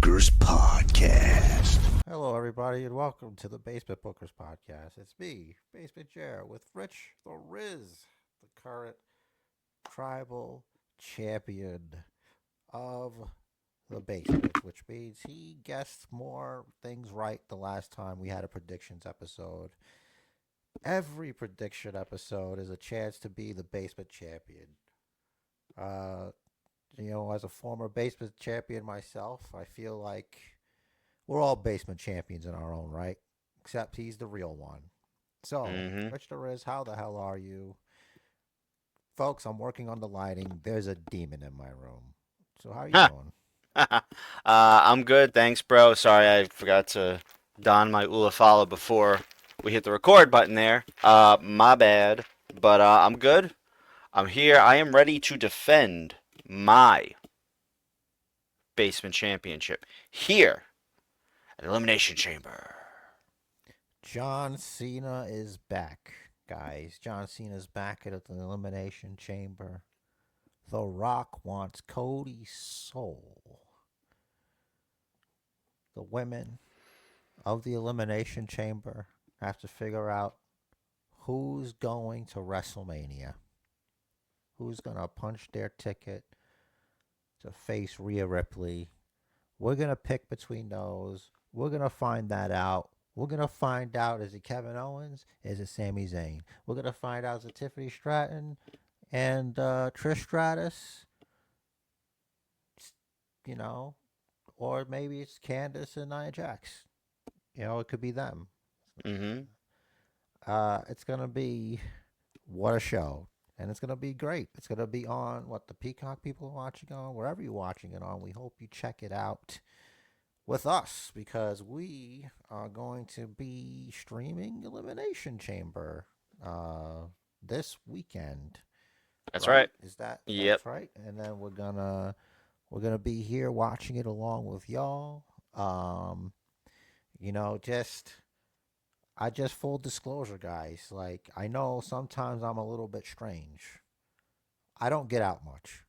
Bookers Podcast. Hello, everybody, and welcome to the Basement Bookers Podcast. It's me, Basement Chair, with Rich the Riz, the current tribal champion of the basement, which means he guessed more things right the last time we had a predictions episode. Every prediction episode is a chance to be the basement champion. Uh, as a former basement champion myself, I feel like we're all basement champions in our own right, except he's the real one. So, Rich the Riz, how the hell are you? Folks, I'm working on the lighting. There's a demon in my room. So how are you doing? I'm good, thanks, bro. Sorry, I forgot to don my Ulafala before we hit the record button there. My bad. But I'm good. I'm here. I am ready to defend my basement championship here at Elimination Chamber. John Cena is back, guys. John Cena's back at the Elimination Chamber. The Rock wants Cody's soul. The women of the Elimination Chamber have to figure out who's going to WrestleMania. Who's going to punch their ticket to face Rhea Ripley. We're going to pick between those. We're going to find that out. We're going to find out, is it Kevin Owens? Is it Sami Zayn? We're going to find out, is it Tiffany Stratton and Trish Stratus? Or maybe it's Candice and Nia Jax. It could be them. It's going to be, what a show. And it's going to be great. It's going to be on, the Peacock people are watching on, wherever you're watching it on. We hope you check it out with us, because we are going to be streaming Elimination Chamber this weekend. That's right. Is that Yep. That's right? And then we're gonna be here watching it along with y'all. I just full disclosure, guys. Like, I know sometimes I'm a little bit strange. I don't get out much.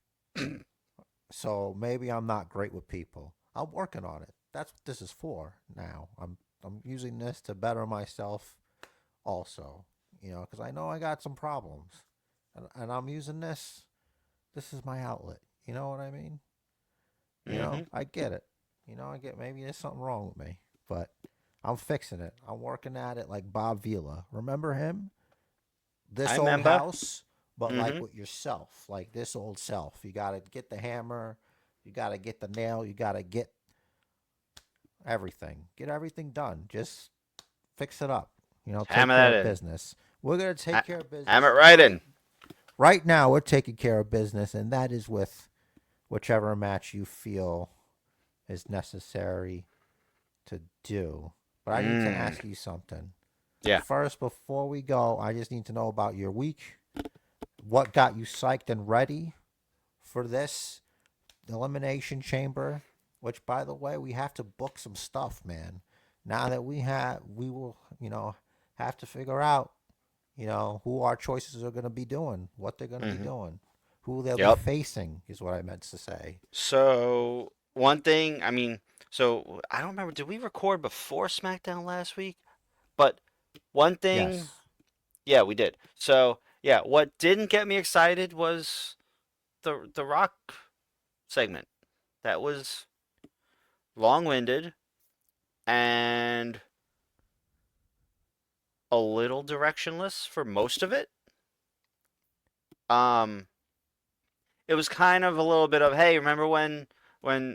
So maybe I'm not great with people. I'm working on it. That's what this is for now. I'm using this to better myself also, because I know I got some problems. And I'm using this. This is my outlet. You know what I mean? I get it. Maybe there's something wrong with me, but I'm fixing it. I'm working at it like Bob Vila. Remember him? I Old remember. House, but like with yourself, like this old self. You got to get the hammer. You got to get the nail. You got to get everything. Get everything done. Just fix it up. Take Hammer care that of in. business. We're going to take care of business. Hammer it right in. Right now, we're taking care of business, and that is with whichever match you feel is necessary to do. But I need to ask you something. Yeah. First, before we go, I just need to know about your week. What got you psyched and ready for this Elimination Chamber? Which, by the way, we have to book some stuff, man. Now that we will, have to figure out, who our choices are going to be doing, what they're going to be doing, who they'll be facing, is what I meant to say. So, one thing, I don't remember, did we record before SmackDown last week? But one thing, Yes. yeah, we did. So, yeah, what didn't get me excited was the Rock segment. That was long-winded and a little directionless for most of it. It was kind of a little bit of, hey, remember when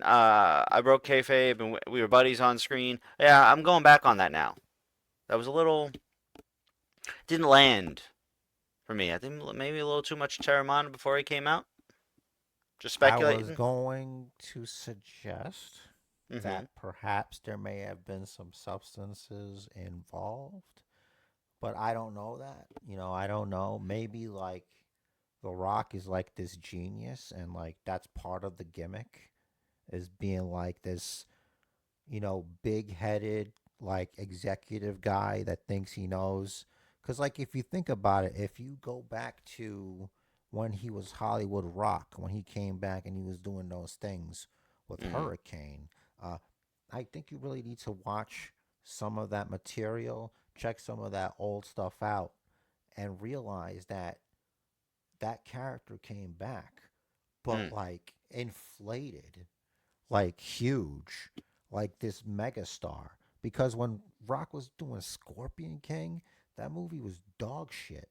I broke kayfabe and we were buddies on screen? Yeah, I'm going back on that now. That was a little, didn't land for me. I think maybe a little too much Terramana before he came out. Just speculating. I was going to suggest that perhaps there may have been some substances involved, but I don't know that. I don't know. Maybe like The Rock is like this genius, and like that's part of the gimmick, is being like this, big-headed, like executive guy that thinks he knows. Because like if you think about it, if you go back to when he was Hollywood Rock, when he came back and he was doing those things with Hurricane, I think you really need to watch some of that material, check some of that old stuff out, and realize that that character came back, but Mm. like inflated, like huge, like this megastar. Because when Rock was doing Scorpion King, that movie was dog shit.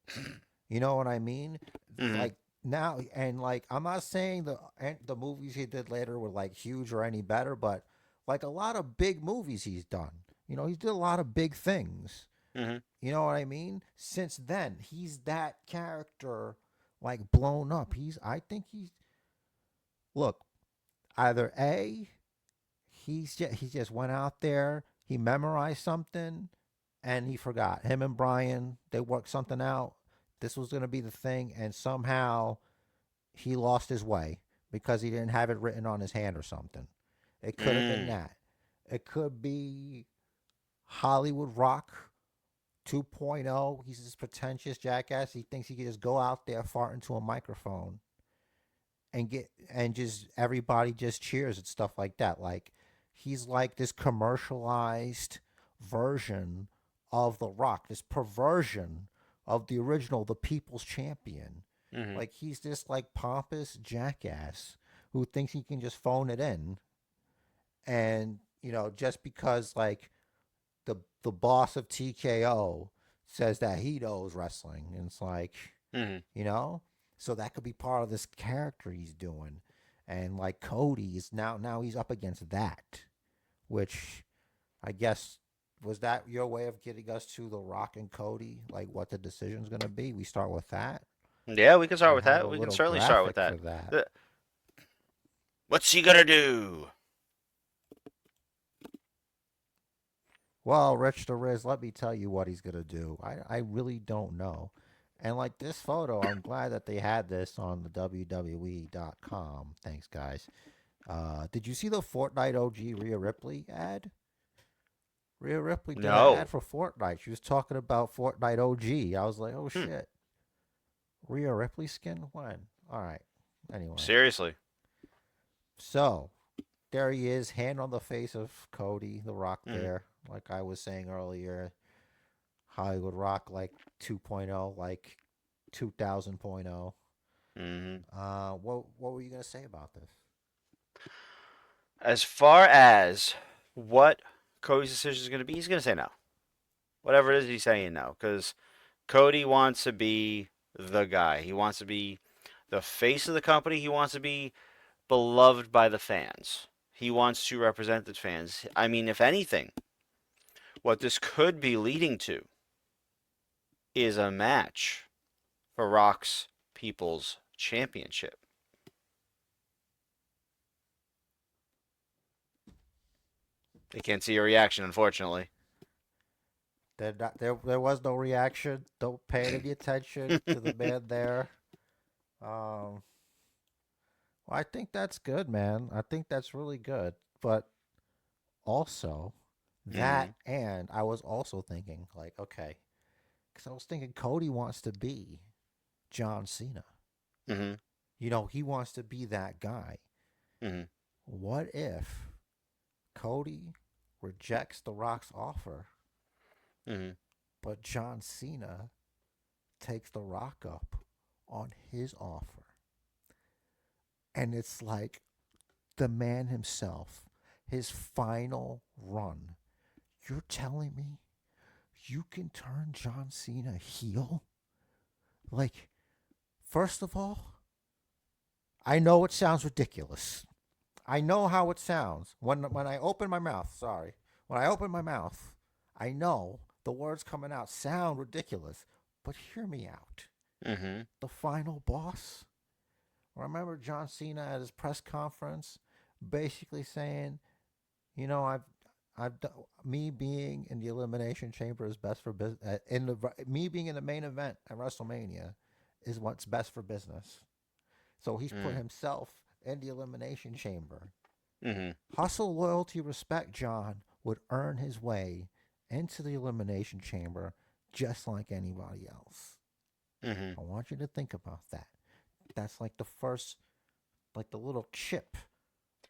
You know what I mean? Hmm. Like now, and like I'm not saying the movies he did later were like huge or any better, but like a lot of big movies he's done. You know, he did a lot of big things. Hmm. You know what I mean? Since then, he's that character like blown up. I think he's look, either A, he just went out there, he memorized something and he forgot. Him and Brian, they worked something out. This was going to be the thing and somehow he lost his way because he didn't have it written on his hand or something. It could have been Mm. that. It could be Hollywood Rock 2.0. He's this pretentious jackass. He thinks he can just go out there, fart into a microphone, and just everybody just cheers and stuff like that. Like he's like this commercialized version of The Rock, this perversion of the original, the People's Champion. Hmm. Like he's this like pompous jackass who thinks he can just phone it in, and just because like the boss of TKO says that he knows wrestling, and it's like, Hmm. you know, so that could be part of this character he's doing, and like Cody is now he's up against that, which I guess was that your way of getting us to the Rock and Cody, like what the decision's gonna be? We start with that. Yeah, we can start I with have a that. We can little certainly start with graphic that. for that. Uh, What's he gonna do? Well, Rich the Riz, let me tell you what he's gonna do. I really don't know. And like this photo, I'm glad that they had this on the WWE.com. Thanks, guys. Did you see the Fortnite OG Rhea Ripley ad? Rhea Ripley did an ad No. for Fortnite. She was talking about Fortnite OG. I was like, oh Hmm. shit. Rhea Ripley skin? When? All right. Anyway. Seriously. So, there he is, hand on the face of Cody, the Rock Hmm. there. Like I was saying earlier, Hollywood Rock like 2.0, like 2000.0. Hmm. What were you going to say about this? As far as what Cody's decision is gonna be, he's gonna say no. Whatever it is, he's saying no because Cody wants to be the guy. He wants to be the face of the company. He wants to be beloved by the fans. He wants to represent the fans. I mean, if anything, what this could be leading to is a match for Rock's People's Championship. They can't see your reaction, unfortunately. There was no reaction. Don't pay any attention to the man there. Um, well, I think that's good, man. I think that's really good. But also, that Hmm. and I was also thinking, like, okay, because I was thinking Cody wants to be John Cena. Hmm. He wants to be that guy. Hmm. What if Cody rejects The Rock's offer, Hmm. but John Cena takes The Rock up on his offer? And it's like the man himself, his final run. You're telling me you can turn John Cena heel? Like, first of all, I know it sounds ridiculous. I know how it sounds when I open my mouth. Sorry, when I open my mouth, I know the words coming out sound ridiculous. But hear me out. Hmm. The final boss. Remember John Cena at his press conference, basically saying, I've done, me being in the Elimination Chamber is best for business. Me being in the main event at WrestleMania is what's best for business. So he's put Hmm. himself in the Elimination Chamber. Hmm. Hustle, loyalty, respect, John would earn his way into the Elimination Chamber just like anybody else. Hmm. I want you to think about that. That's like the first, like the little chip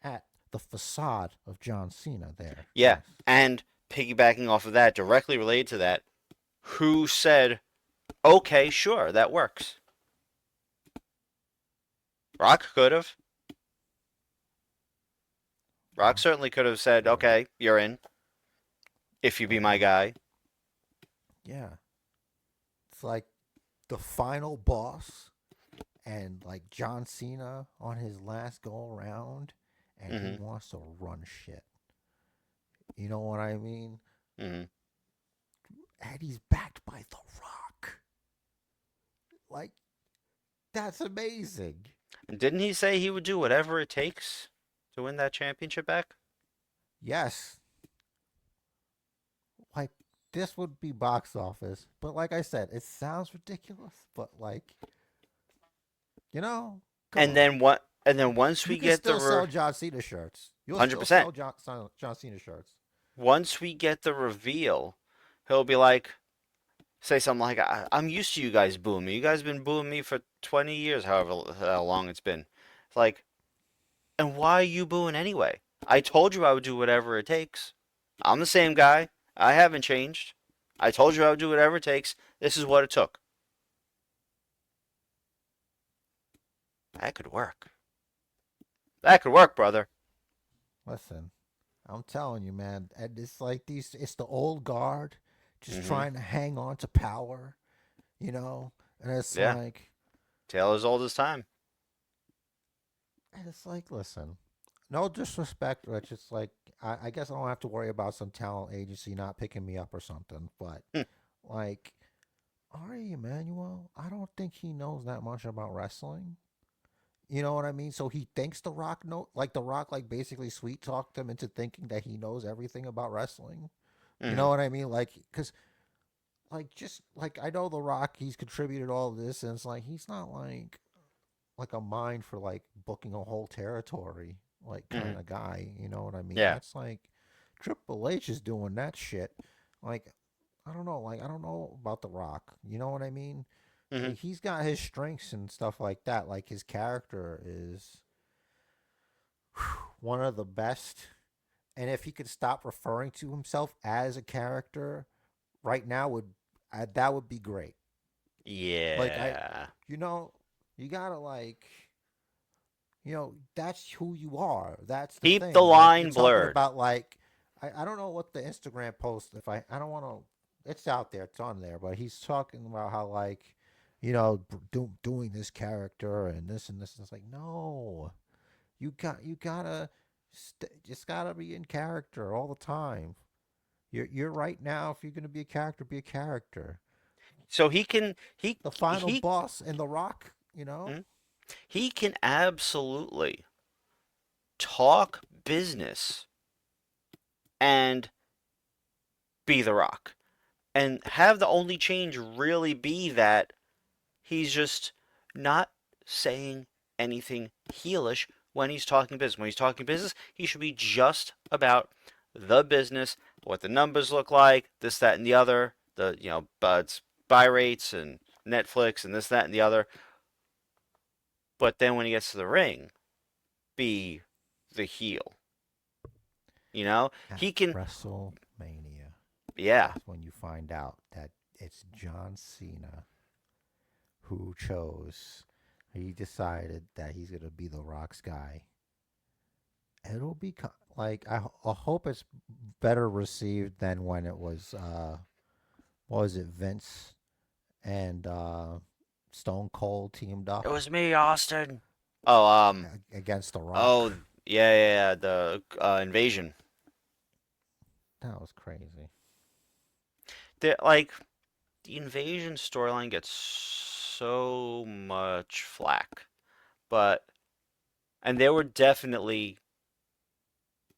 at the facade of John Cena there. Yeah, Yes. and piggybacking off of that, directly related to that, who said, okay, sure, that works? Rock could have. Rock Well, certainly could have said, yeah. okay, you're in, if you be But my like, guy. yeah, it's like the final boss and like John Cena on his last go around, and he Hmm. wants to run shit. You know what I mean? Hmm. And he's backed by The Rock. Like, that's amazing. And didn't he say he would do whatever it takes to win that championship back? Yes, like this would be box office, but like I said, it sounds ridiculous, but like, come And on. then what? And then once You we can get still sell John Cena shirts. You'll still 100%. sell John Cena shirts. Once we get the reveal, he'll be like, say something like, I'm used to you guys booing me. You guys have been booing me for 20 years, however how long it's been. It's like, and why are you booing anyway? I told you I would do whatever it takes. I'm the same guy. I haven't changed. I told you I would do whatever it takes. This is what it took. That could work. That could work, brother. Listen, I'm telling you, man, and it's like it's the old guard just Hmm. trying to hang on to power, you know? And it's Yeah. like, Tale as old as time. listen, no disrespect, Rich. It's like, I guess I don't have to worry about some talent agency not picking me up or something, but Hmm. like, Ari Emanuel, I don't think he knows that much about wrestling. You know what I mean? So he thinks The Rock, like basically sweet talked him into thinking that he knows everything about wrestling. You Hmm. know what I mean? Like, cause just like I know The Rock, he's contributed all of this, and it's like he's not like a mind for like booking a whole territory, like Hmm. kind of guy. You know what I mean? Yeah. That's like Triple H is doing that shit. Like, I don't know. Like, I don't know about The Rock. You know what I mean? Hmm. He's got his strengths and stuff like that. Like his character is one of the best. And if he could stop referring to himself as a character right now, that would be great. Like Yeah. you know, you gotta that's who you are. That's the Keep the thing. Like you're line talking blurred. about like I don't know what the Instagram post if I don't want to. It's out there. It's on there. But he's talking about how like doing this character and this and this. And it's like no, you gotta just gotta be in character all the time. You're right now. If you're gonna be a character, be a character. So he can The final he boss in The Rock. mm, he can absolutely talk business and be the Rock. And have the only change really be that he's just not saying anything heelish when he's talking business. When he's talking business, he should be just about the business, what the numbers look like, this, that, and the other, the buds buy rates and Netflix and this, that, and the other. But then when he gets to the ring, be the heel. You know, At he can. WrestleMania. Yeah, That's when you find out that it's John Cena who chose. He decided that he's gonna be the Rock's guy. It'll be like I hope it's better received than when it was what was it Vince and Stone Cold teamed it up was me, Austin. Oh, against The Rock. oh, yeah, yeah, yeah, the invasion. That was crazy. Like the invasion storyline gets so much flack, but and there were definitely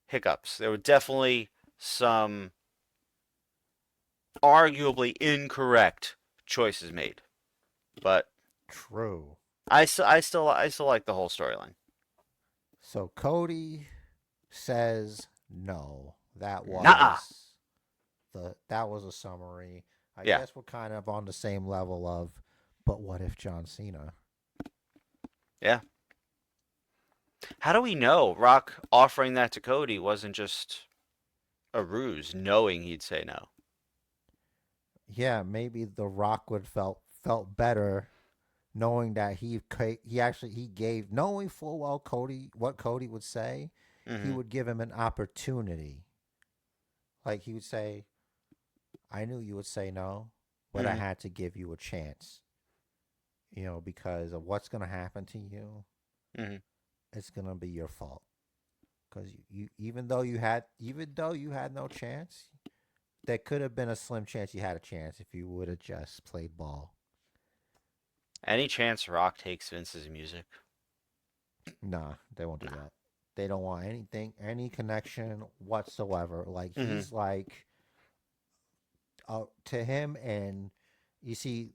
hiccups. There were definitely some arguably incorrect choices made, but True. I still like the whole storyline. So Cody says no. Nah. That was a summary. I Yeah. guess we're kind of on the same level of, but what if John Cena? Yeah. How do we know Rock offering that to Cody wasn't just a ruse, knowing he'd say no? Yeah, maybe The Rock would felt better knowing that he gave, knowing full well Cody would say, he Mm-hmm. would give him an opportunity. Like he would say, "I knew you would say no, but I Mm-hmm. had to give you a chance." Because of what's gonna happen to you, Mm-hmm. it's gonna be your fault. Because even though you had no chance, there could have been a slim chance you had a chance if you would have just played ball. Any chance Rock takes Vince's music? Nah, they won't do Nah. that. They don't want anything, any connection whatsoever. Like Mm-hmm. he's like, to him, and you see,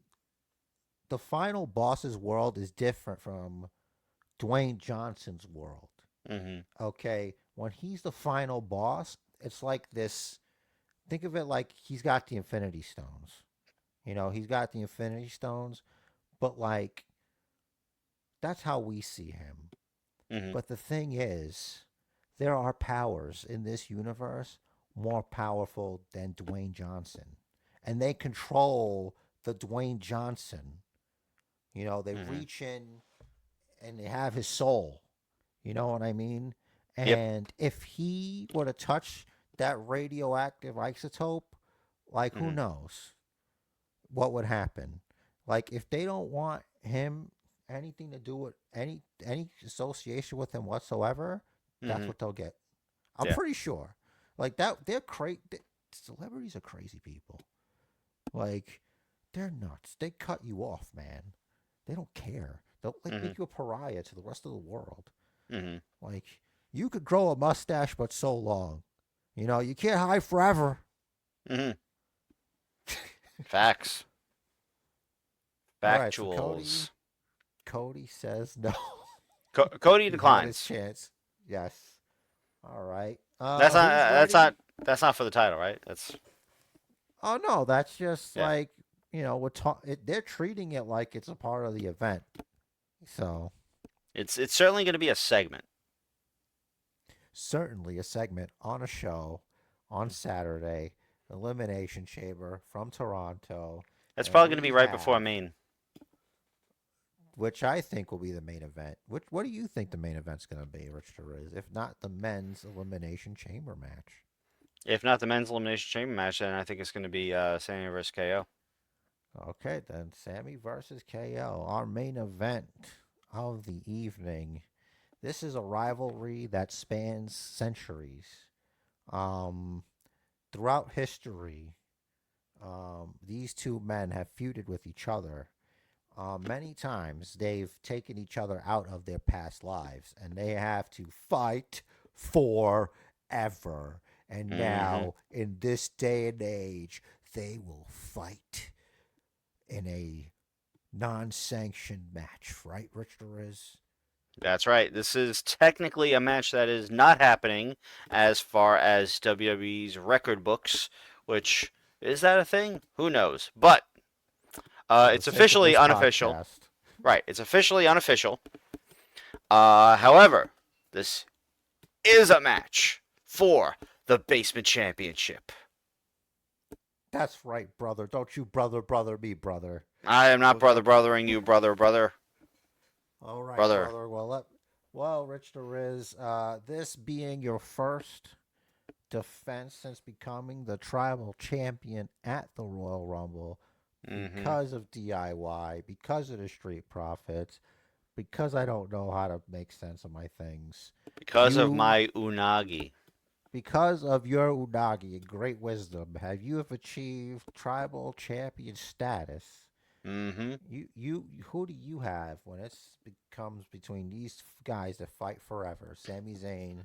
the final boss's world is different from Dwayne Johnson's world. Mm-hmm. Okay, when he's the final boss, it's like this. Think of it like he's got the Infinity Stones. He's got the Infinity Stones, but like that's how we see him. Mm-hmm. But the thing is, there are powers in this universe more powerful than Dwayne Johnson. And they control the Dwayne Johnson. They Mm-hmm. reach in and they have his soul. You know what I mean? Yep. And if he were to touch that radioactive isotope, like who Mm-hmm. knows what would happen? Like if they don't want him anything to do with any association with him whatsoever, that's Mm-hmm. what they'll get. I'm Yeah. pretty sure. Like that, they're crazy. Celebrities are crazy people. Like they're nuts. They cut you off, man. They don't care. They'll like Mm-hmm. make you a pariah to the rest of the world. Mm-hmm. Like you could grow a mustache, but so long. You can't hide forever. Mm-hmm. Facts. All right, so Cody Factuals. Cody says no. Cody He had his declines. chance. Yes. All right. That's not. Who's That's ready? not. That's not for the title, right? That's Oh no, that's just yeah. like they're treating it like it's a part of the event. So It's certainly going to be a segment. certainly a segment on a show on Saturday, Elimination Chamber from Toronto, That's and probably going to be we right before have, Maine. which I think will be the main event. What do you think the main event's going to be, Rich the Riz? If not the men's Elimination Chamber match. If not the men's elimination chamber match, then I think it's going to be Sammy versus KO. Okay, then Sammy versus KO, our main event of the evening. This is a rivalry that spans centuries. Um, Throughout history, these two men have feuded with each other. Many times they've taken each other out of their past lives and they have to fight forever. And Mm-hmm. now, in this day and age, they will fight in a non-sanctioned match, right, Rich Riz? That's right. This is technically a match that is not happening as far as WWE's record books, which is that a thing? Who knows? But For the it's sake of officially this unofficial. podcast, Right. It's officially unofficial. However, this is a match for the Basement Championship. that's right, brother. Don't you brother me, brother. I am not We're gonna. brothering you, brother. All right, Brother. brother. Well, Rich the Riz, this being your first defense since becoming the tribal champion at the Royal Rumble, Mm-hmm. because of DIY, because of the Street Profits, because I don't know how to make sense of my things. Because of You, my unagi. because of your unagi and great wisdom, have achieved tribal champion status. Mm-hmm. Who do you have when it becomes between these guys that fight forever? Sami Zayn,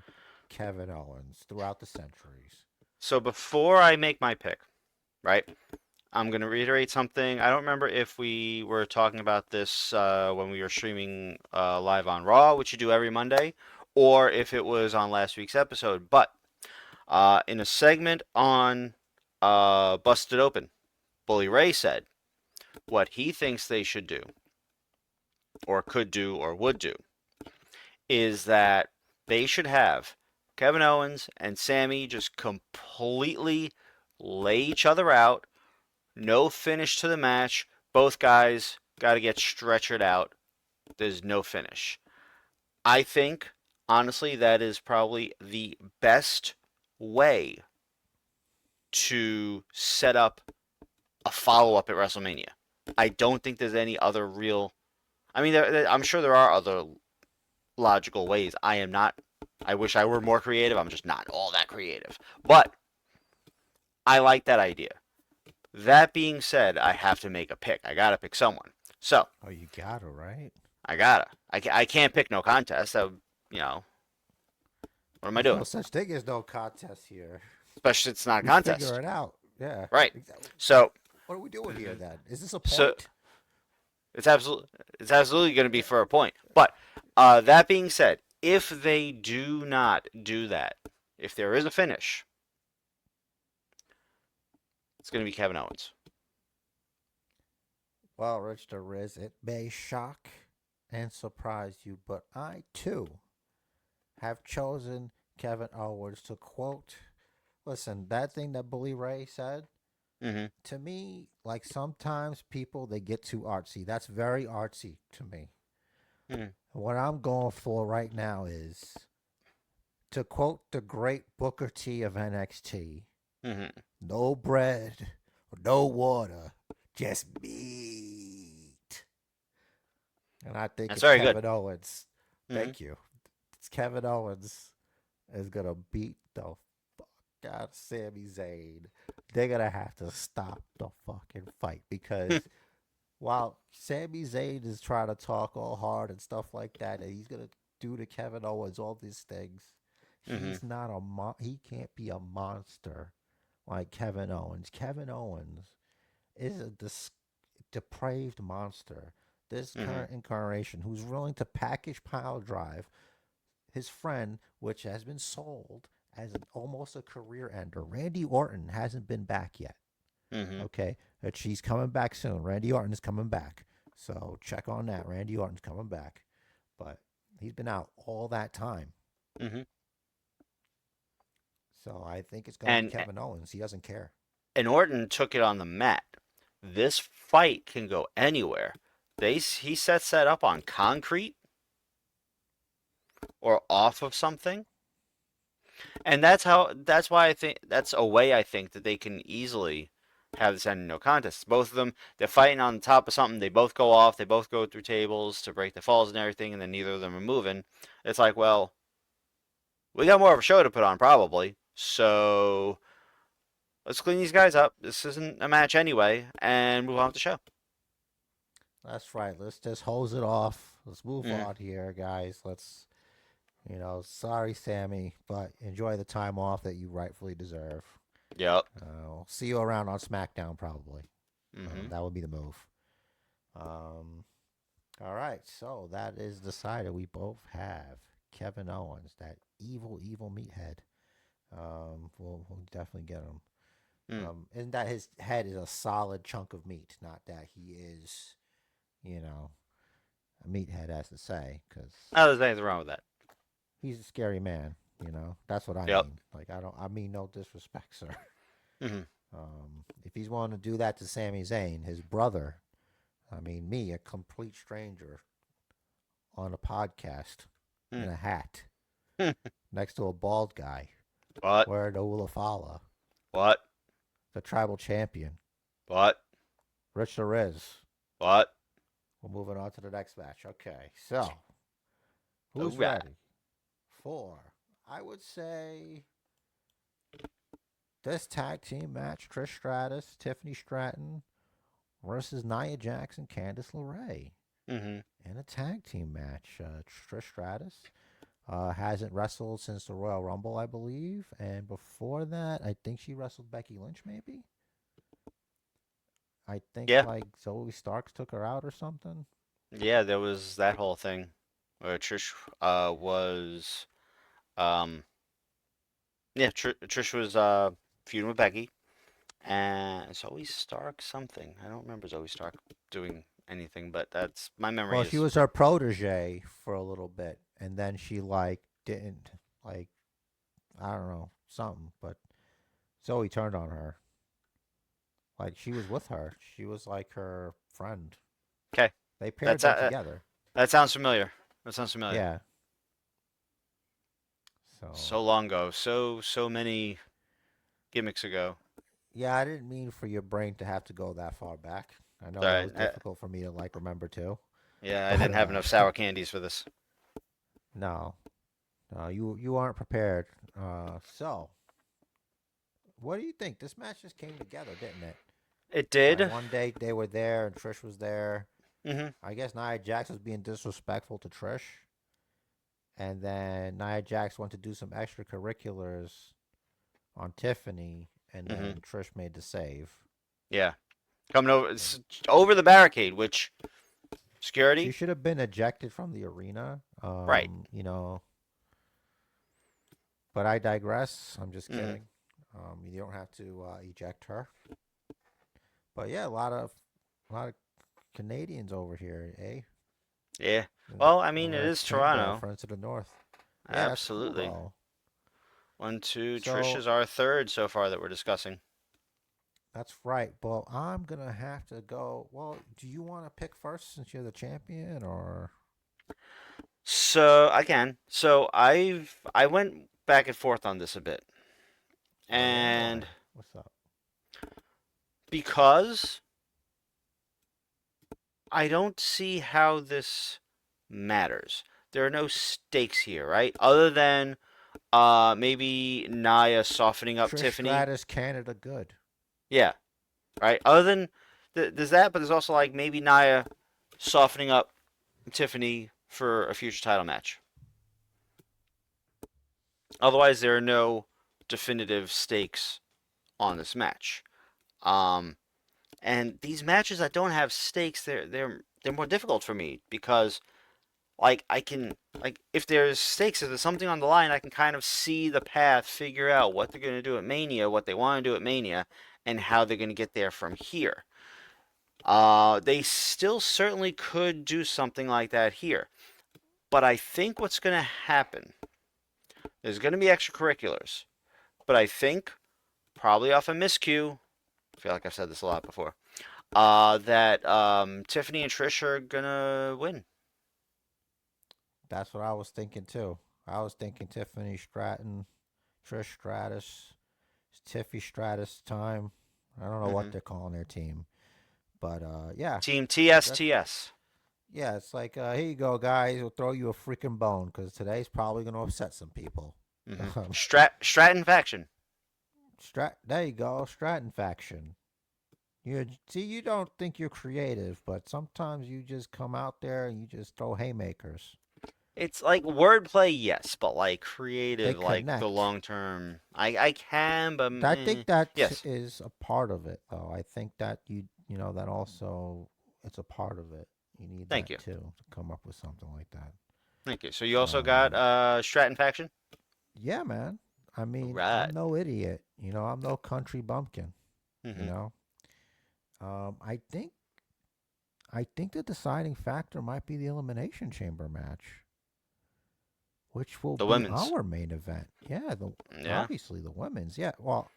Kevin Owens, throughout the centuries. So before I make my pick, right, I'm going to reiterate something. I don't remember if we were talking about this when we were streaming live on Raw, which you do every Monday, or if it was on last week's episode. But in a segment on Busted Open, Bully Ray said what he thinks they should do, or could do, or would do, is that they should have Kevin Owens and Sammy just completely lay each other out. No finish to the match. Both guys got to get stretchered out. There's no finish. I think, honestly, that is probably the best way to set up a follow up at WrestleMania. I don't think there's any other real. I mean, I'm sure there are other logical ways. I am not. I wish I were more creative. I'm just not all that creative. But I like that idea. That being said, I have to make a pick. I gotta pick someone. So Oh, you gotta, right? I gotta. I can't pick no contest. You know, what am I There's no doing? such thing as no contest here. Especially it's not a You contest, figure it out. Yeah. right? Exactly. So What are we doing here then? Is this a so point? it's absolutely going to be for a point. But that being said, if they do not do that, if there is a finish, it's going to be Kevin Owens. Well, Rich the Riz, it may shock and surprise you, but I too have chosen Kevin Owens to quote. Listen, that thing that Bully Ray said, Mm-hmm. to me, like sometimes people they get too artsy. That's very artsy to me. Mm-hmm. What I'm going for right now is to quote the great Booker T of NXT, Mm-hmm. no bread, no water, just meat. And I think That's it's very good. Kevin Owens. Mm-hmm. Thank you. It's Kevin Owens is going to beat the fuck out of Sami Zayn. They're going to have to stop the fucking fight because while Sami Zayn is trying to talk all hard and stuff like that, and he's going to do to Kevin Owens all these things, Mm-hmm. he's not he can't be a monster like Kevin Owens. Kevin Owens is a depraved monster. This Mm-hmm. current incarnation who's willing to package pile drive his friend, which has been sold as almost a career ender. Randy Orton hasn't been back yet. Mm-hmm. Okay, but she's coming back soon. Randy Orton is coming back, so check on that. Randy Orton's coming back, but he's been out all that time. Mm-hmm. So I think it's going to be And Kevin Owens. He doesn't care. and Orton took it on the mat. This fight can go anywhere. He sets that up on concrete or off of something. And that's why I think that's a way I think that they can easily have this end in no contest. Both of them, they're fighting on top of something. They both go off. They both go through tables to break the falls and everything, and then neither of them are moving. It's like, well, we got more of a show to put on probably. So let's clean these guys up. This isn't a match anyway, and move on with the show. That's right. Let's just hose it off. Let's move Mm. on here, guys. Let's, sorry, Sammy, but enjoy the time off that you rightfully deserve. Yep. See you around on SmackDown, probably. Mm-hmm. That would be the move. All right, so that is decided. We both have Kevin Owens, that evil, evil meathead. We'll definitely get him. And that his head is a solid chunk of meat, not that he is, a meathead, as to say, because Oh, there's anything wrong with that. he's a scary man. That's what I Yep. mean. Like I mean no disrespect, sir. Mm-hmm. If he's willing to do that to Sami Zayn, his brother, I mean me, a complete stranger, on a podcast in a hat next to a bald guy What? wearing a Ulafala, What? the tribal champion, What? Rich the Riz. What? We're moving on to the next match. Okay, so who's Alright. ready for? I would say this tag team match: Trish Stratus, Tiffany Stratton versus Nia Jax and Candice LeRae Mm-hmm. in a tag team match. Trish Stratus hasn't wrestled since the Royal Rumble, I believe, and before that, I think she wrestled Becky Lynch, maybe. I think Yeah. like Zoe Starks took her out or something. Yeah, there was that whole thing where Trish was Trish was feuding with Becky, and Zoe Stark something. I don't remember Zoe Stark doing anything, but that's my memory Well, she is was her protege for a little bit. and then she like didn't like I don't know something, but Zoe turned on her. Like she was with her. She was like her friend. Okay, They paired that's them together. that sounds familiar. That sounds familiar. Yeah. So So long ago, so many gimmicks ago. yeah, I didn't mean for your brain to have to go that far back. I know that Sorry, was difficult for me to like remember too. yeah, I But didn't have enough sour candies for this. no, no, you aren't prepared. So what do you think? This match just came together, didn't it? It Like did. one day they were there and Trish was there. Hmm. I guess Nia Jax was being disrespectful to Trish, and then Nia Jax went to do some extracurriculars on Tiffany, and Hmm. then Trish made the save. Yeah, coming over And over the barricade, which she security? should have been ejected from the arena. Right. But I digress. I'm just Hmm. kidding. You don't have to eject her. But yeah, a lot of Canadians over here, eh? Yeah. The Well, I mean, it is Elimination Chamber, our Toronto. friends to the north. Yeah, that's cool Absolutely. though. One, two. Trish So is our third so far that we're discussing. that's right. But I'm gonna have to go. Well, do you want to pick first since you're the champion, or So again, I went back and forth on this a bit, oh yeah, and why? What's up? because I don't see how this matters. There are no stakes here, right? Other than maybe Nia softening up Trish Tiffany. Stratus, Canada, good. Yeah, right. Other than there's that, but there's also like maybe Nia softening up Tiffany for a future title match. Otherwise, there are no definitive stakes on this match. Um, and these matches that don't have stakes, they're more difficult for me because like I can like if there's stakes, if there's something on the line, I can kind of see the path, figure out what they're gonna do at Mania, what they want to do at Mania, and how they're gonna get there from here. They still certainly could do something like that here, but I think what's gonna happen, there's gonna be extracurriculars, but I think probably off a miscue. I feel like I've said this a lot before. That Tiffany and Trish are gonna win. That's what I was thinking too. I was thinking Tiffany Stratton, Trish Stratus, it's Tiffy Stratus time. I don't know what Hmm. they're calling their team, but yeah, Team that's TSTS. yeah. It's like here you go, guys. We'll throw you a freaking bone because today's probably going to upset some people. Hmm. Um, Stratton faction. There you go, Stratton faction. You see, you don't think you're creative, but sometimes you just come out there and you just throw haymakers. It's like wordplay, yes, but like They creative, like the connect. long term. I can, but I think that yes. is a part of it, though. I think that you know that also it's a part of it. You need Thank that you, too to come up with something like that. thank you. So you also got Um, Stratton faction. yeah, man. I mean, I'm Right. no idiot. I'm no country bumpkin. You Hmm. know, I think the deciding factor might be the elimination chamber match, which will The be women's. our main event. Yeah, the Yeah, obviously the women's. Yeah, well,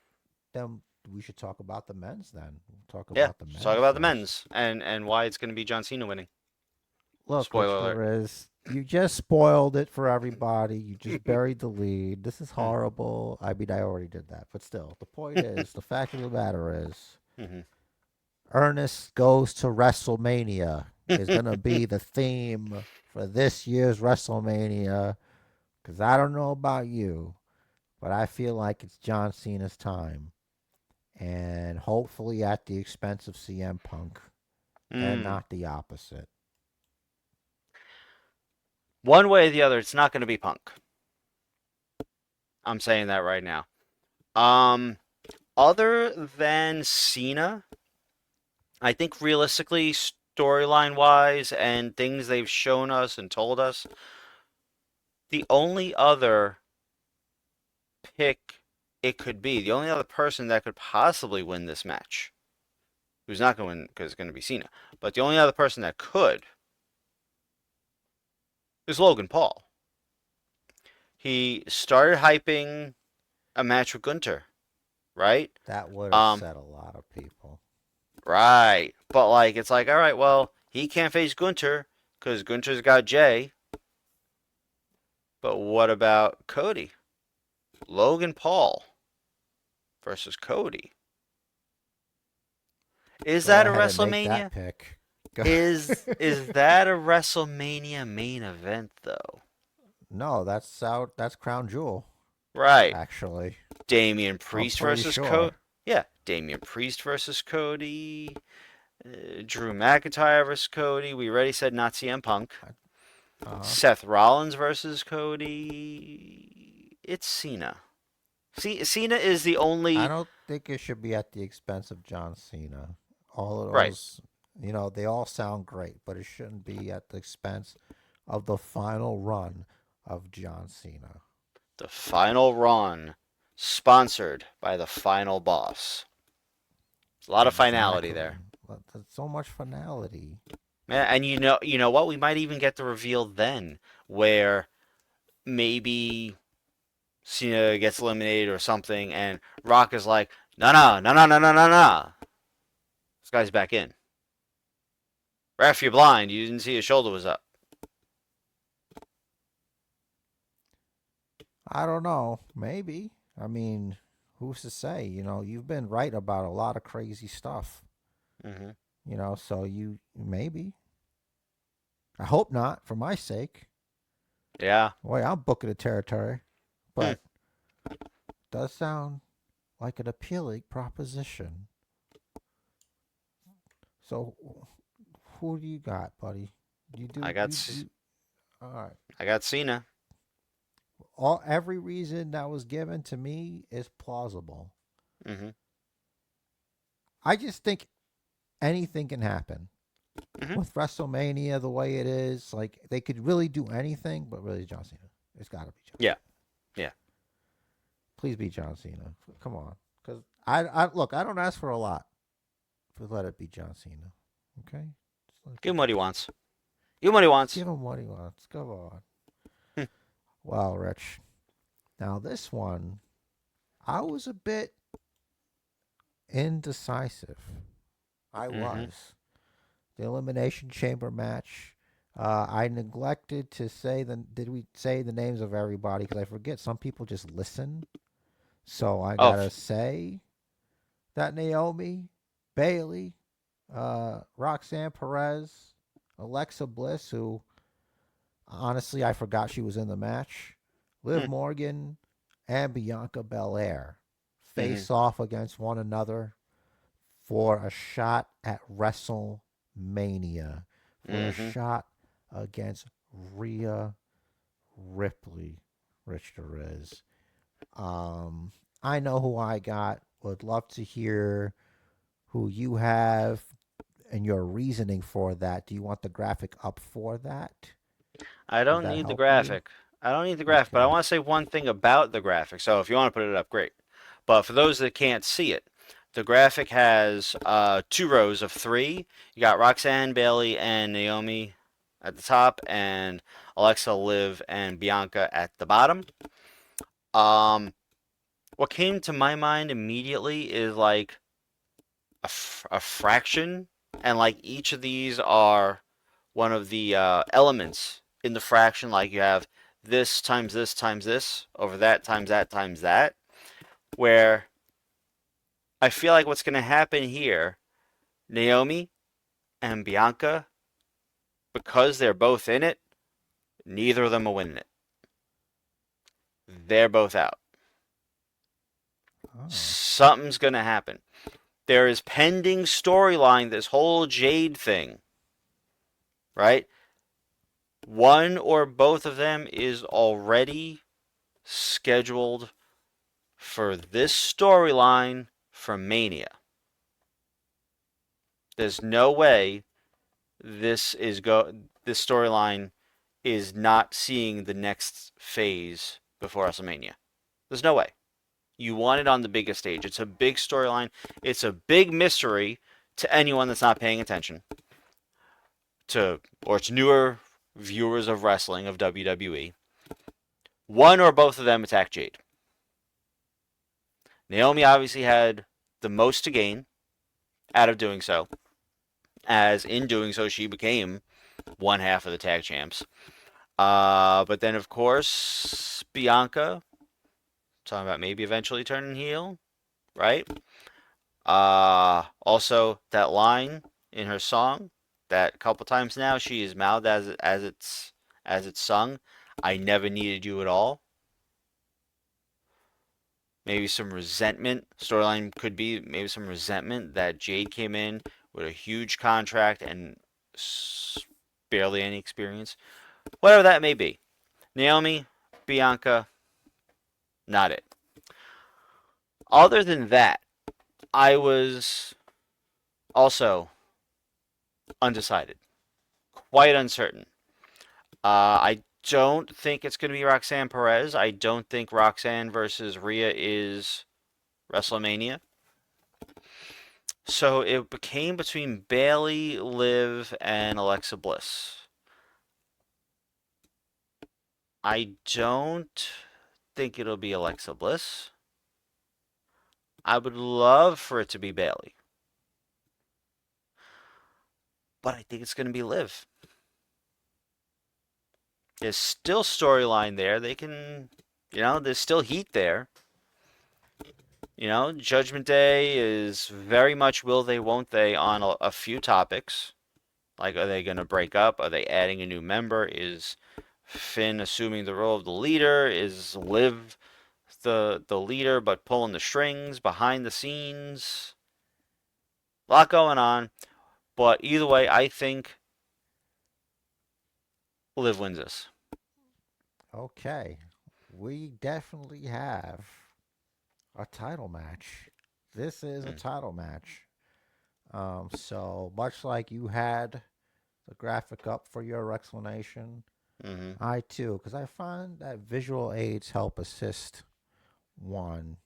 then we should talk about the men's. Then we'll talk yeah. about the Let's talk men's about the first. men's and why it's going to be John Cena winning. Look, Rich Spoiler the alert. Riz, you just spoiled it for everybody. You just buried the lead. This is horrible. I mean, I already did that, but still, the point is, the fact of the matter is, Hmm. Ernest goes to WrestleMania is gonna be the theme for this year's WrestleMania. Cause I don't know about you, but I feel like it's John Cena's time, and hopefully at the expense of CM Punk, and Mm. not the opposite. One way or the other, it's not going to be Punk. I'm saying that right now. Um, Other than Cena, I think realistically, storyline wise, and things they've shown us and told us, the only other pick it could be, the only other person that could possibly win this match, who's not going to win because it's going to be Cena, but the only other person that could is Logan Paul. he started hyping a match with Gunter, right? That would have Um, set a lot of people. right. But like, it's like, all right, well, he can't face Gunter because Gunter's got Jay. But what about Cody? Logan Paul versus Cody. Is Go that a ahead and make that WrestleMania? pick. Go. Is that a WrestleMania main event though? No, that's out. That's Crown Jewel, Right. actually. Damian I'm Priest pretty versus Cody. sure. Yeah, Damian Priest versus Cody. Drew McIntyre versus Cody. We already said not CM Punk. Uh-huh. Seth Rollins versus Cody. It's Cena. See, Cena is the I only. don't think it should be at the expense of John Cena. All of Right. those, they all sound great, but it shouldn't be at the expense of the final run of John Cena. The final run, sponsored by the final boss. A lot of finality Exactly. there. There's so much finality. Man, and you know what? We might even get the reveal then, where maybe Cena gets eliminated or something, and Rock is like, no, no, no, no, no, no, no, no. This guy's back in. Ref, you're blind. You didn't see his shoulder was up. I don't know. Maybe. I mean, who's to say? You've been right about a lot of crazy stuff. Hmm. So you maybe. I hope not, for my sake. Yeah. Boy, I'm booking the territory. Hmm. But it does sound like an appealing proposition. So who do you got, buddy? You do I got you all right. I got Cena. Every reason that was given to me is plausible. Hmm. I just think anything can happen. Hmm. With WrestleMania the way it is, like they could really do anything, but really John Cena. It's got to be John. Yeah. Yeah. Please be John Cena. Come on, because I look. I don't ask for a lot, but let it be John Cena. Okay. Give him what he wants. Give him what he wants. Give him what he wants. Come on. Hmm. Well, Rich. Now this one, I was a bit indecisive. I was. The Elimination Chamber match. I neglected to say Did we say the names of everybody? Because I forget. Some people just listen. So I Oh, gotta say that Naomi, Bailey, Roxanne Perez, Alexa Bliss, who honestly I forgot she was in the match, Liv hmm. Morgan, and Bianca Belair Hmm. face off against one another for a shot at WrestleMania, for a Hmm. shot against Rhea Ripley, Rich the Riz. I know who I got. Would love to hear who you have and your reasoning for that. Do you want the graphic up for that? I Would don't that need the help you? graphic. I don't need the graphic, but I Okay. want to say one thing about the graphic. So if you want to put it up, great. But for those that can't see it, the graphic has two rows of three. You got Roxanne, Bailey, and Naomi at the top, and Alexa, Liv, and Bianca at the bottom. Um, what came to my mind immediately is like a fraction, and like each of these are one of the elements in the fraction. Like you have this times this over that times that. Where I feel like what's going to happen here, Naomi and Bianca, because they're both in it, neither of them are winning it. They're both out. Oh. Something's going to happen. There is pending storyline, this whole Jade thing, right? One or both of them is already scheduled for this storyline for Mania. There's no way this storyline is not seeing the next phase before WrestleMania. There's no way. You want it on the biggest stage. It's a big storyline. It's a big mystery to anyone that's not paying attention to, or to newer viewers of wrestling, of WWE. One or both of them attack Jade. Naomi obviously had the most to gain out of doing so, as in doing so she became one half of the tag champs. But then of course Bianca, talking about maybe eventually turning heel, right? Also that line in her song that a couple times now she is mouthed as it's sung. I never needed you at all. Maybe some resentment. Storyline could be maybe some resentment that Jade came in with a huge contract and barely any experience. Whatever that may be. Naomi, Bianca, not it. Other than that, I was also undecided, quite uncertain. I don't think it's going to be Roxanne Perez. I don't think Roxanne versus Rhea is WrestleMania. So it became between Bayley, Liv, and Alexa Bliss. I don't think it'll be Alexa Bliss. I would love for it to be Bayley. But I think it's going to be Liv. There's still storyline there. They can, there's still heat there. Judgment Day is very much will they, won't they on a few topics. Like, are they going to break up? Are they adding a new member? Is Finn assuming the role of the leader? Is Liv the leader but pulling the strings behind the scenes? A lot going on. But either way, I think Liv wins this. Okay. We definitely have a title match. This is a title match. So much like you had the graphic up for your explanation, I too, because I find that visual aids help assist one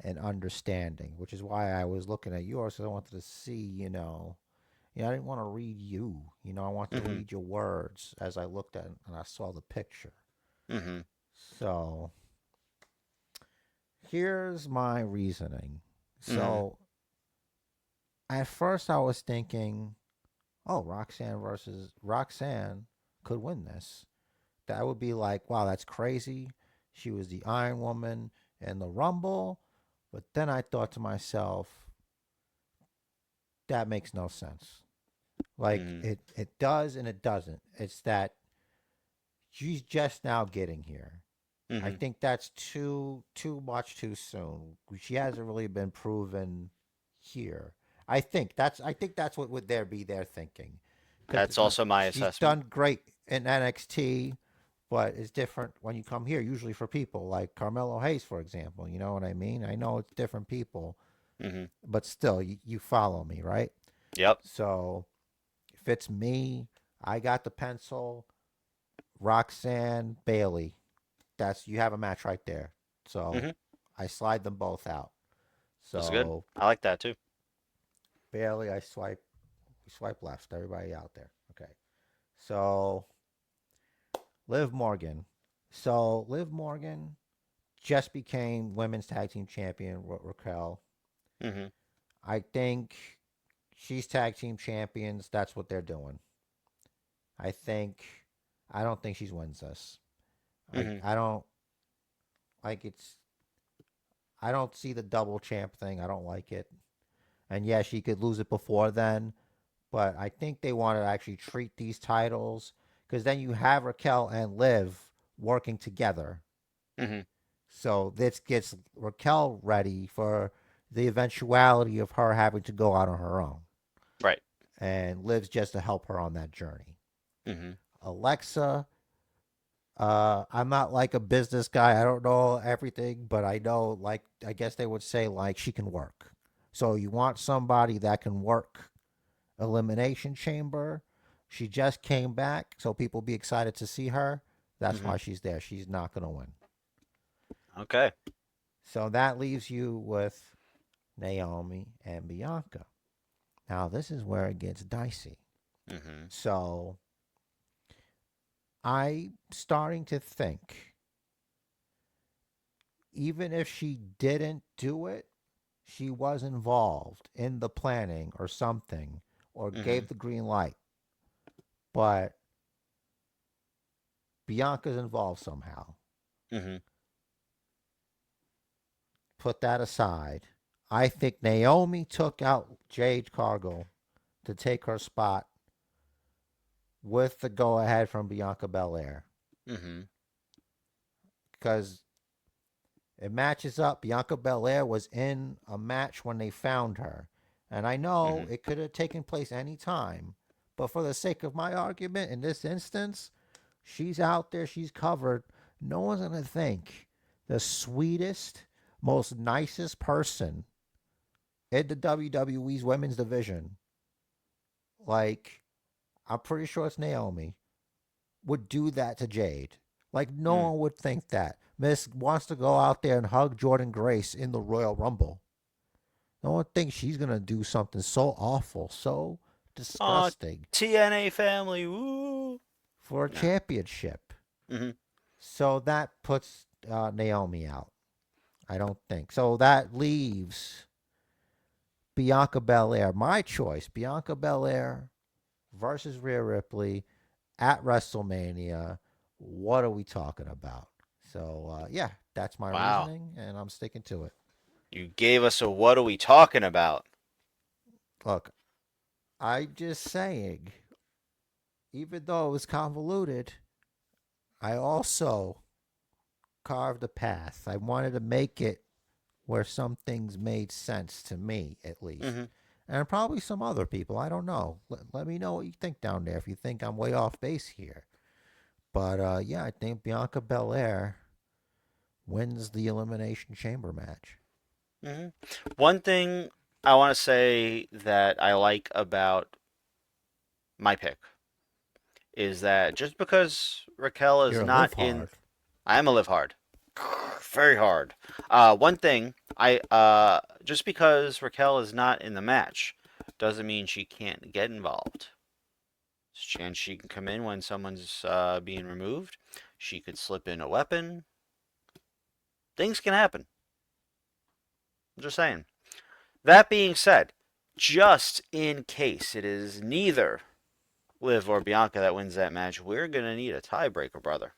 in understanding, which is why I was looking at yours, because I wanted to see, I didn't want to read you, I wanted to read your words as I looked at it and I saw the picture. So here's my reasoning. So at first I was thinking, oh, Roxanne could win this. That would be like, wow, that's crazy. She was the Iron Woman in the Rumble. But then I thought to myself, that makes no sense. Like it does and it doesn't. It's that she's just now getting here. I think that's too much too soon. She hasn't really been proven here. I think that's what would there be their thinking. That's Because also my she's assessment. done great in NXT, but it's different when you come here. Usually for people like Carmelo Hayes, for example. You know what I mean? I know it's different people, but still, you follow me, right? Yep. So if it's me, I got the pencil. Roxanne Bailey. That's you have a match right there. So I slide them both out. That's good. So I like that too. Bailey, we swipe left. Everybody out there. Okay. So Liv Morgan. So Liv Morgan just became women's tag team champion. Raquel. hmm I think she's tag team champions. That's what they're doing. I think. I don't think she wins this. I hmm I don't like it's. I don't see the double champ thing. I don't like it. And yeah, she could lose it before then, but I think they want to actually treat these titles because then you have Raquel and Liv working together. hmm So this gets Raquel ready for the eventuality of her having to go out on her own. Right. And Liv's just to help her on that journey. hmm Alexa, I'm not like a business guy. I don't know everything, but I know, like, I guess they would say, like, she can work. So you want somebody that can work Elimination Chamber. She just came back, so people be excited to see her. That's hmm why she's there. She's not going to win. Okay. So that leaves you with Naomi and Bianca. Now, this is where it gets dicey. hmm So I'm starting to think even if she didn't do it, she was involved in the planning or something, or Mm-hmm. gave the green light. But Bianca's involved somehow. Mm-hmm. Put that aside. I think Naomi took out Jade Cargill to take her spot with the go ahead from Bianca Belair. Mm-hmm. Because it matches up. Bianca Belair was in a match when they found her. And I know Mm-hmm. it could have taken place any time. But for the sake of my argument, in this instance, she's out there, she's covered. No one's going to think the sweetest, most nicest person in the WWE's women's division, like, I'm pretty sure it's Naomi, would do that to Jade. Like, no Mm. one would think that. Miss wants to go out there and hug Jordan Grace in the Royal Rumble. No one thinks she's going to do something so awful, so Oh, disgusting TNA family. Woo. for a No. championship. Mm-hmm. So that puts Naomi out. I don't think. So that leaves Bianca Belair. My choice, Bianca Belair versus Rhea Ripley at WrestleMania. What are we talking about? So, yeah, that's my Wow. reasoning, and I'm sticking to it. You gave us a what are we talking about? Look, I'm just saying, even though it was convoluted, I also carved a path. I wanted to make it where some things made sense to me, at least. Mm-hmm. And probably some other people. I don't know. Let me know what you think down there if you think I'm way off base here. But yeah, I think Bianca Belair wins the Elimination Chamber match. Mm-hmm. One thing I want to say that I like about my pick is that just because Raquel is You're a not live in, hard. I am a live hard, very hard. One thing I just because Raquel is not in the match doesn't mean she can't get involved. And she can come in when someone's being removed. She could slip in a weapon. Things can happen. I'm just saying. That being said, just in case it is neither Liv or Bianca that wins that match, we're going to need a tiebreaker, brother.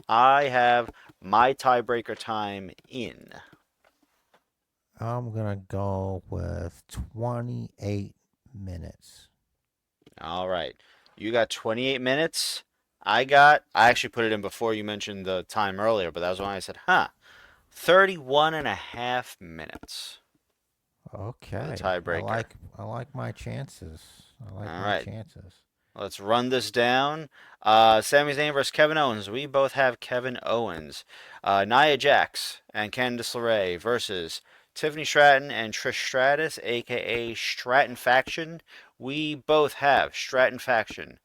I have my tiebreaker time in. I'm going to go with 28 minutes. All right. You got 28 minutes. I actually put it in before you mentioned the time earlier, but that was when I said, 31 and a half minutes for the Okay. tiebreaker. I like my chances. I like All my right. chances. Let's run this down. Sami Zayn versus Kevin Owens. We both have Kevin Owens. Nia Jax and Candice LeRae versus Tiffany Stratton and Trish Stratus, aka Stratton Faction. We both have Stratton Faction.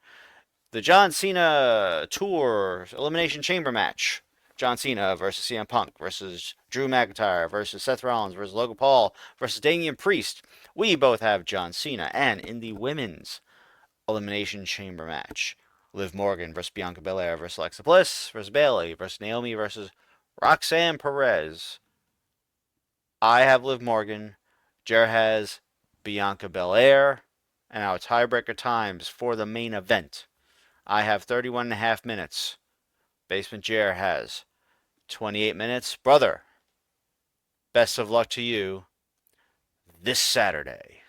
The John Cena Tour Elimination Chamber match. John Cena versus CM Punk versus Drew McIntyre versus Seth Rollins versus Logan Paul versus Damian Priest. We both have John Cena. And in the women's Elimination Chamber match, Liv Morgan versus Bianca Belair versus Alexa Bliss versus Bayley versus Naomi versus Roxanne Perez. I have Liv Morgan. Jer has Bianca Belair. And our tiebreaker times for the main event. I have 31 and a half minutes. Basement Jer has 28 minutes. Brother, best of luck to you this Saturday.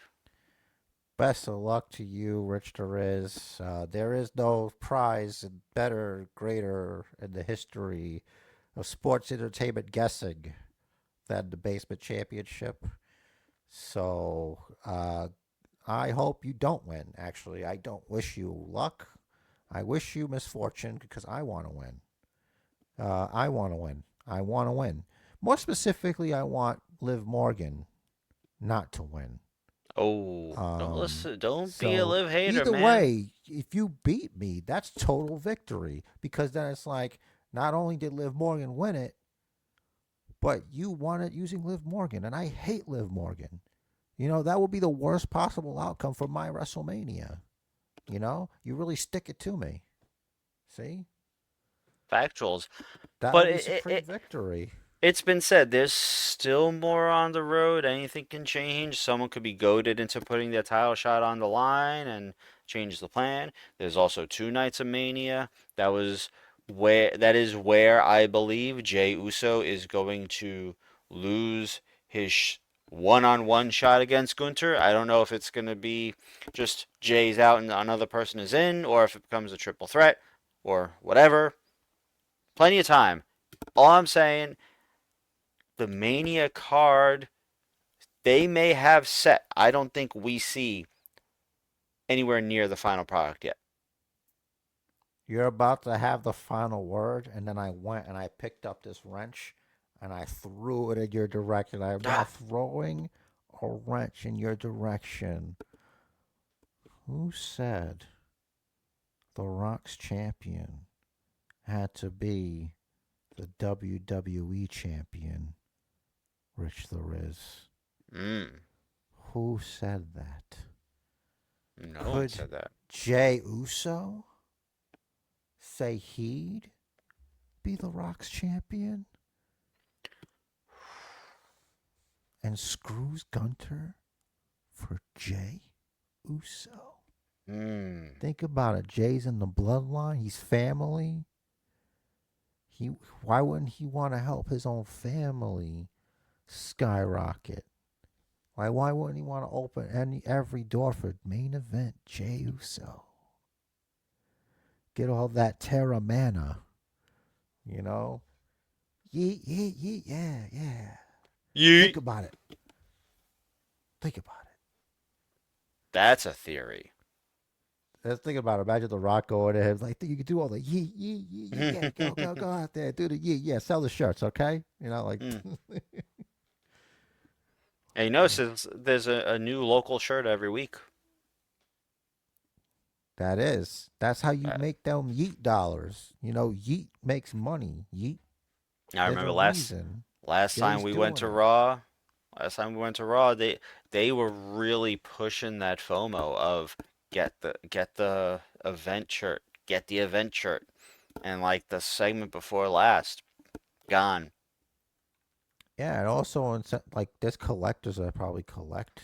Best of luck to you, Rich the Riz. There is no prize better, greater in the history of sports entertainment guessing than the Basement Championship. So I hope you don't win. Actually, I don't wish you luck. I wish you misfortune because I want to win. I want to win. I want to win. More specifically, I want Liv Morgan not to win. Oh, don't Um, listen. Don't be a so Liv hater, either man. way, if you beat me, that's total victory because then it's like not only did Liv Morgan win it, but you won it using Liv Morgan, and I hate Liv Morgan. You know that would be the worst possible outcome for my WrestleMania. You know, you really stick it to me. See, Factuals. that But would be supreme victory. It's been said there's still more on the road. Anything can change. Someone could be goaded into putting their title shot on the line and change the plan. There's also two nights of Mania. That is where I believe Jey Uso is going to lose his one-on-one shot against Gunter. I don't know if it's going to be just Jay's out and another person is in, or if it becomes a triple threat, or whatever. Plenty of time. All I'm saying, the Mania card they may have set. I don't think we see anywhere near the final product yet. You're about to have the final word, and then I went and I picked up this wrench and I threw it in your direction. I'm now Ah, throwing a wrench in your direction. Who said The Rock's champion had to be the WWE champion, Rich the Riz? mm, Who said that? no one Could said that. Jey Uso say he'd be The Rock's champion and screws Gunter for Jey Uso? Mm. Think about it. Jay's in the bloodline. He's family. Why wouldn't he want to help his own family skyrocket? Why wouldn't he want to open every door for main event Jey Uso? Get all that Terra Mana, you know? Yeet, yeet, yeet, yeah, yeah. Think Yeet. about it. Think about it. That's a theory. Let's think about it. Imagine The Rock going to him. Like, you can do all the yeet, yeet, yeet, yeet. Yeah, go, go, go out there. Do the yeet. Yeah, sell the shirts, okay? You know, like, Mm. And you notice there's a new local shirt every week. that's how you Uh, make them yeet dollars. You know, yeet makes money. Yeet, I there's a remember last reason. last time Jay's we went doing to it. Raw. Last time we went to Raw, they were really pushing that FOMO of get the event shirt, get the event shirt, and like the segment before last, gone. Yeah, and also on like there's collectors that probably collect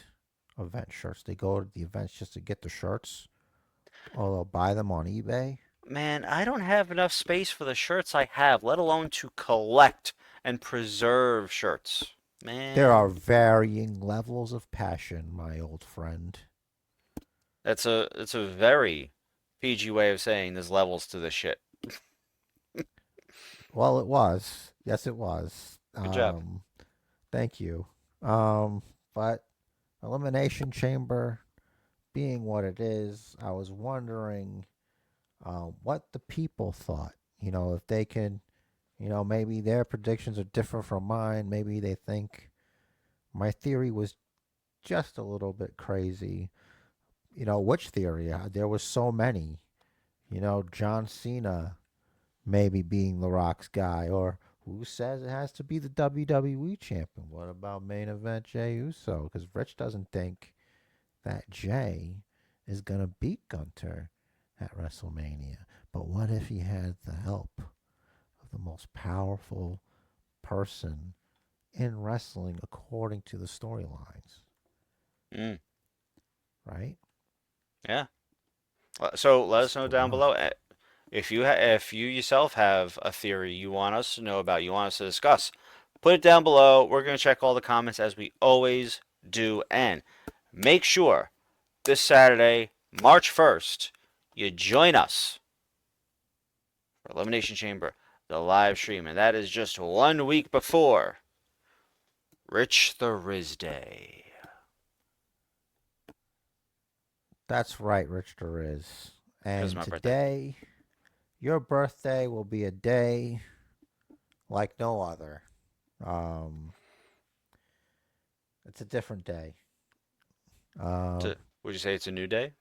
event shirts. They go to the events just to get the shirts, or they'll buy them on eBay. Man, I don't have enough space for the shirts I have, let alone to collect and preserve shirts. There are Man, varying levels of passion, my old friend. that's a very PG way of saying there's levels to this shit. Well, it was. Yes, it was. Good job. Thank you. Um, but Elimination Chamber being what it is, I was wondering what the people thought. If they can, maybe their predictions are different from mine. Maybe they think my theory was just a little bit crazy. Which theory? There was so many. John Cena maybe being The Rock's guy, or who says it has to be the WWE champion? What about main event Jey Uso? Because Rich doesn't think that Jey is gonna beat Gunter at WrestleMania. But what if he had the help of the most powerful person in wrestling according to the storylines, Mm, right? yeah. So let us know down Explode. below if you yourself have a theory you want us to know about, you want us to discuss. Put it down below. We're gonna check all the comments as we always do, and make sure this Saturday, March 1st, you join us for Elimination Chamber, the live stream, and that is just 1 week before Rich the Riz Day. That's right, Rich the Riz. Because And my birthday. today, your birthday will be a day like no other. Um, it's a different day. Um, Would you say it's a new day?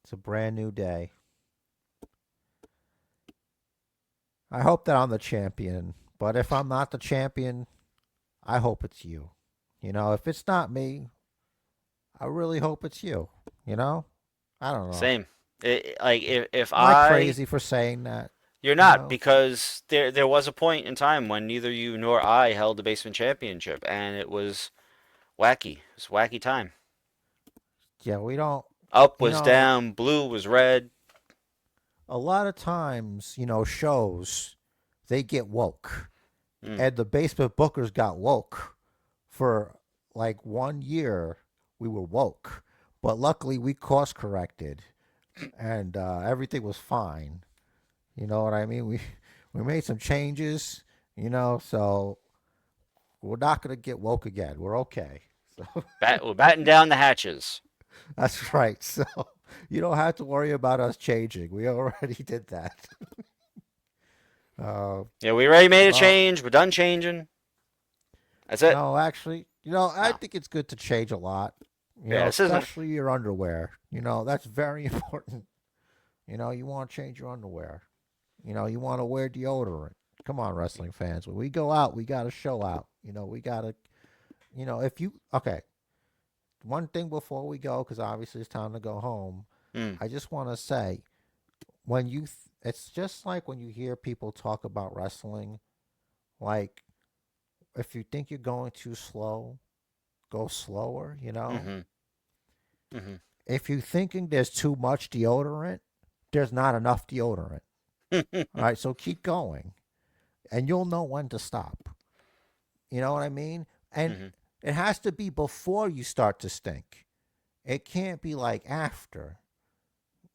it's a brand new day. I hope that I'm the champion, but if I'm not the champion, I hope it's you. If it's not me, I really hope it's you. You know? I don't know. Same. Like if Am I I crazy for saying that? You're You not, know, because there was a point in time when neither you nor I held the basement championship, and it was wacky. It was a wacky time. yeah, we don't. Up You was know, down, blue was red. a lot of times, shows they get woke, Mm. and the basement bookers got woke for like 1 year. We were woke, but luckily we course corrected, and everything was fine. You know what I mean? We made some changes. So we're not gonna get woke again. We're okay. So We're batting down the hatches. that's right. So you don't have to worry about us changing. We already did that. Uh, Yeah, we already made a well, change. We're done changing. That's it. no, actually, I No. think it's good to change a lot. Yeah, this isn't. Especially your underwear. That's very important. You want to change your underwear. You want to wear deodorant. Come on, wrestling fans. When we go out, we got to show out. We got to, if you, okay, one thing before we go, because obviously it's time to go home, Mm, I just want to say, it's just like when you hear people talk about wrestling, like, if you think you're going too slow, go slower. mm-hmm. Mm-hmm. If you're thinking there's too much deodorant, there's not enough deodorant. All right, so keep going, and you'll know when to stop. You know what I mean? And Mm-hmm. it has to be before you start to stink. It can't be like after,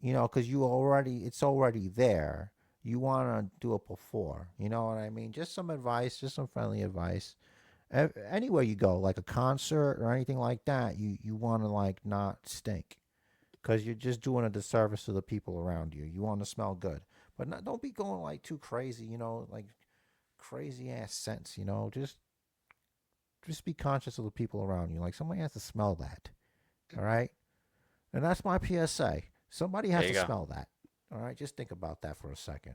because it's already there. You want to do it before. You know what I mean? Just some advice, just some friendly advice. Anywhere you go, like a concert or anything like that, you want to like not stink, because you're just doing a disservice to the people around you. You want to smell good, but don't be going like too crazy. Like crazy ass scents. Just be conscious of the people around you. Like somebody has to smell that. All right, and that's my PSA. Somebody There has you to go. smell that. All right, just think about that for a second.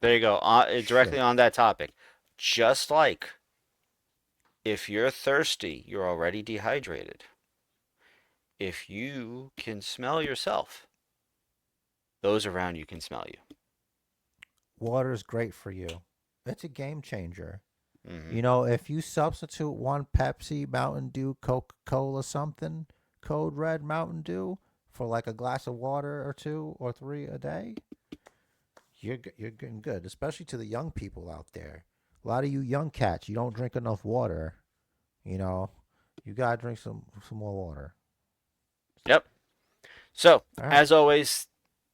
There you go. Directly Shit. on that topic. Just like if you're thirsty, you're already dehydrated. If you can smell yourself, those around you can smell you. Water's great for you. It's a game changer. Mm-hmm. If you substitute one Pepsi, Mountain Dew, Coca Cola, something, Code Red, Mountain Dew, for like a glass of water or two or three a day, you're getting good. Especially to the young people out there. A lot of you young cats, you don't drink enough water. You know, you gotta drink some more water. Yep. So, All right. as always,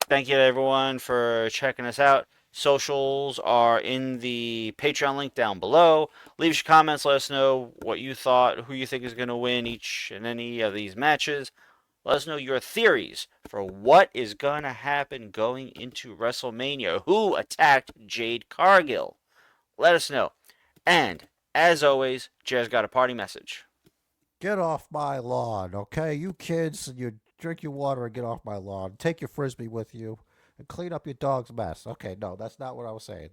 thank you to everyone for checking us out. Socials are in the Patreon link down below. Leave us your comments. Let us know what you thought, who you think is going to win each and any of these matches. Let us know your theories for what is going to happen going into WrestleMania. Who attacked Jade Cargill? Let us know. And, as always, Jared's got a party message. Get off my lawn, okay? You kids, you drink your water and get off my lawn. Take your frisbee with you and clean up your dog's mess. Okay, no, that's not what I was saying.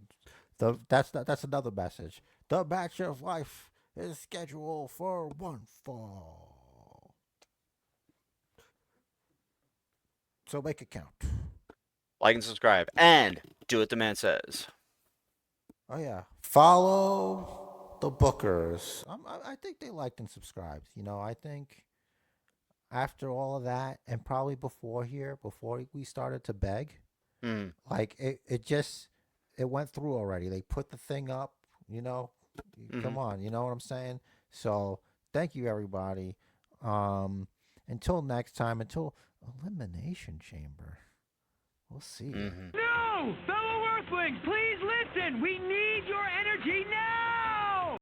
That's another message. The match of life is scheduled for one fall. So make it count. Like and subscribe. And do what the man says. Oh yeah. Follow the bookers. I think they liked and subscribed. I think after all of that, and probably before we started to beg, Hmm. like it went through already. They put the thing up, you know. Mm-hmm. Come on, you know what I'm saying? So thank you everybody. Um until next time, until Elimination Chamber. We'll see you. Mm-hmm. No! Fellow Earthlings, please listen! We need your energy now!